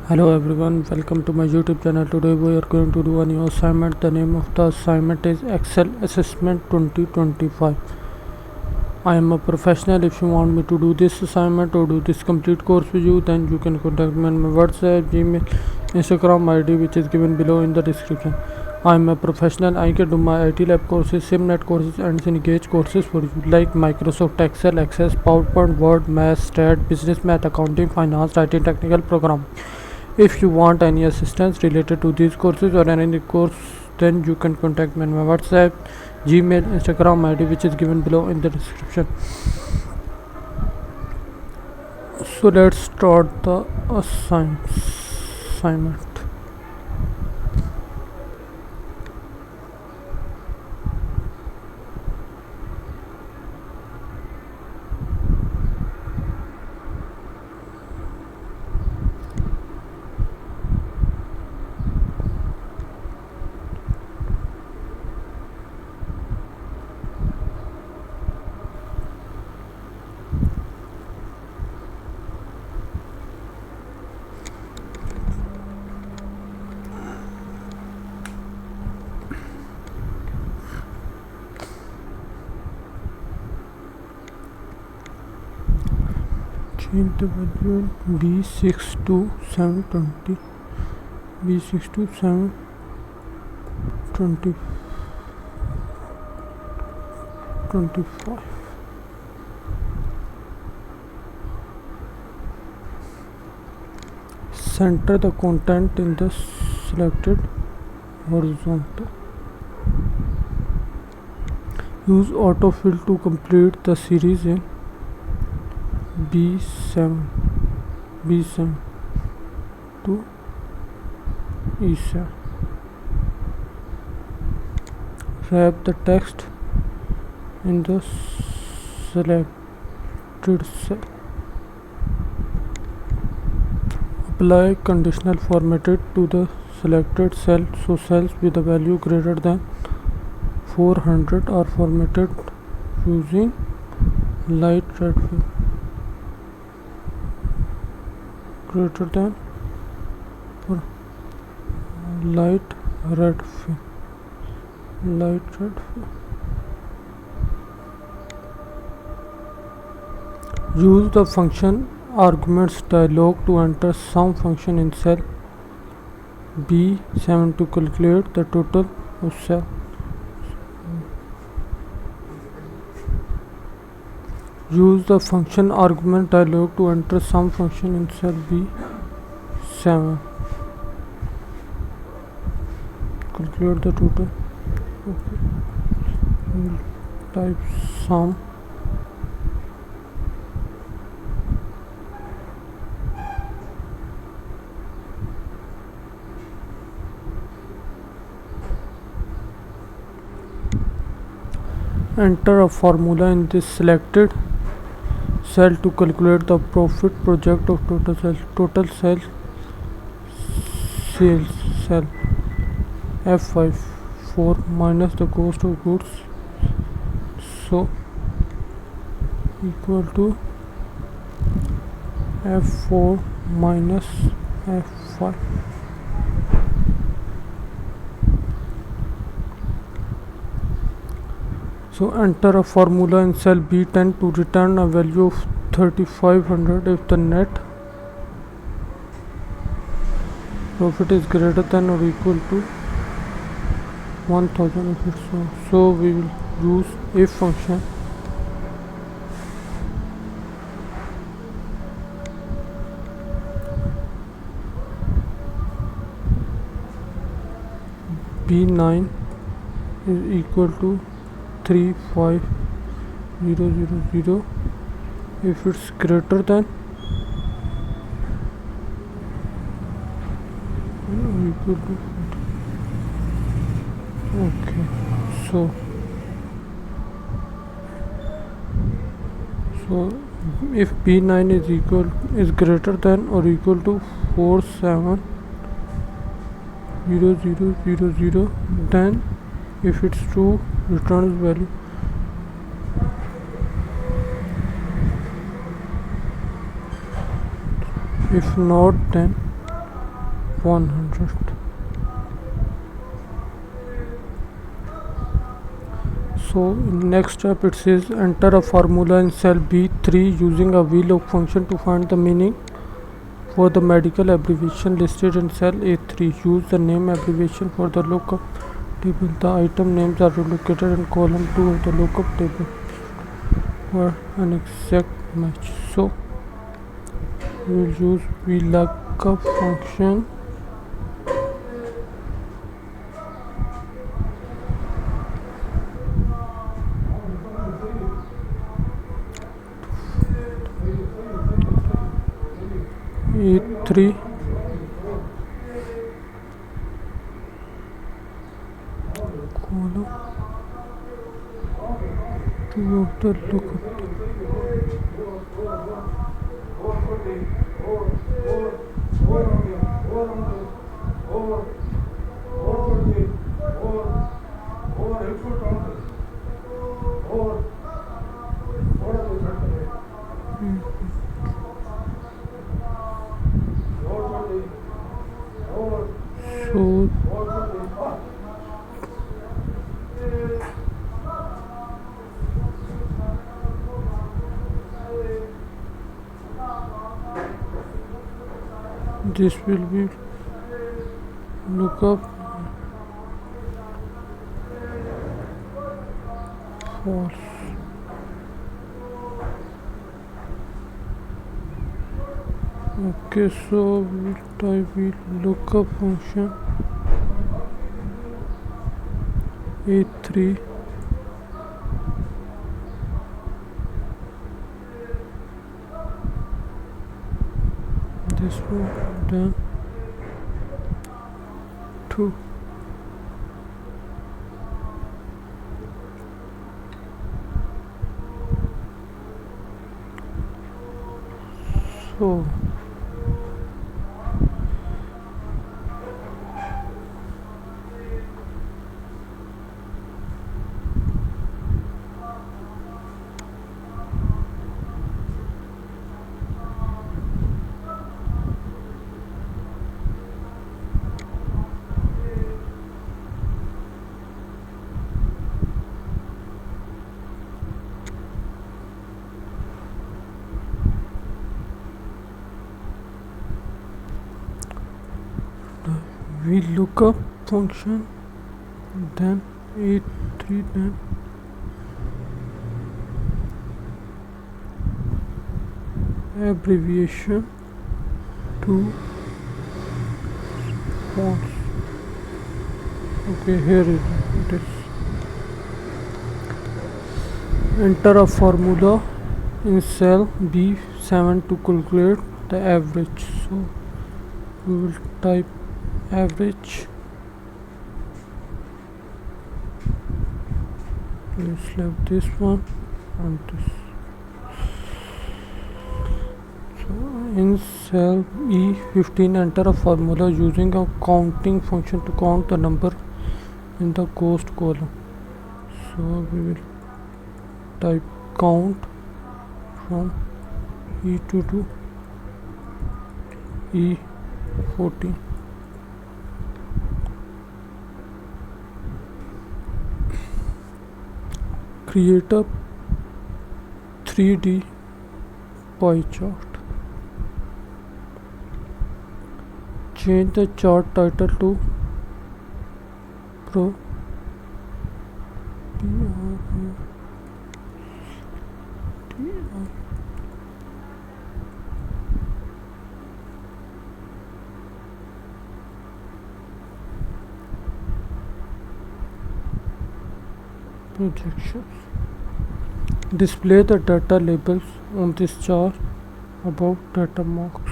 Hello everyone, welcome to my YouTube channel. Today we are going to do a new assignment. The name of the assignment is Excel Assessment 2025. I am a professional. If you want me to do this assignment or do this complete course with you, then you can contact me on my WhatsApp, Gmail, Instagram ID, which is given below in the description. I am a professional. I can do MyITLab courses, SimNet courses and Engage courses for you like Microsoft Excel, Access, PowerPoint, Word, Math, Stat, Business Math, Accounting, Finance, Writing, Technical Program. If you want any assistance related to these courses or any course, then you can contact me on my WhatsApp, Gmail, Instagram ID, which is given below in the description. So let's start the assignment. Change the value B6 to 720, B6 to 725. Center the content in the selected horizontal. Use autofill to complete the series in B7 to E7. Wrap the text in the selected cell. Apply conditional formatted to the selected cell, so cells with a value greater than 400 are formatted using light red fill. Greater than or light red fill. Use the function arguments dialog to enter some function in cell B7 to calculate the total of cell. Use the function argument dialog to enter some function in cell B7. Calculate the total. Okay. We'll type sum. Enter a formula in this selected cell to calculate the profit project of total sales. Total sales cell F54 minus the cost of goods, so equal to F4 minus F5. So enter a formula in cell B10 to return a value of 3500 if the net profit is greater than or equal to 1000 if it's so we will use if function. B9 is equal to 35000 if it's greater than or equal to 40. Okay, so if B9 is greater than or equal to 470000, then if it's true, returns value. If not, then 100. So in next step it says enter a formula in cell B3 using a vlook function to find the meaning for the medical abbreviation listed in cell A3. Use the name abbreviation for the lookup table. The item names are located in column 2 of the lookup table for an exact match. So we will use vlookup function A3 column 2 of the lookup. So this will be lookup false. Okay, so we'll type lookup function A3 this one, then 2. So we look up function, then A3, then abbreviation to false. Okay, here it is. Enter a formula in cell B7 to calculate the average. So we will type average. We select this one and this. So in cell E15 enter a formula using a counting function to count the number in the cost column. So we will type count from E2 to E14. Create a 3D pie chart. Change the chart title to Pro projections. Display the data labels on this chart above data marks.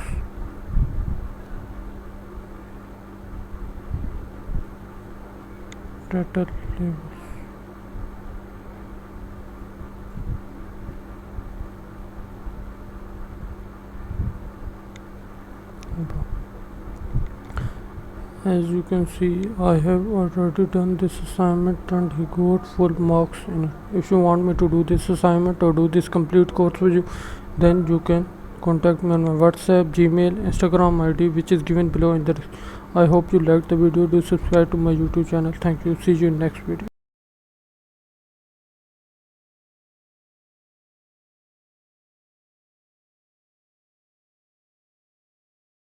Data labels. As you can see, I have already done this assignment and he got full marks in it. If you want me to do this assignment or do this complete course with you, then you can contact me on my WhatsApp, Gmail, Instagram ID, which is given below in the I hope you liked the video. Do subscribe to my YouTube channel. Thank you. See you in next video.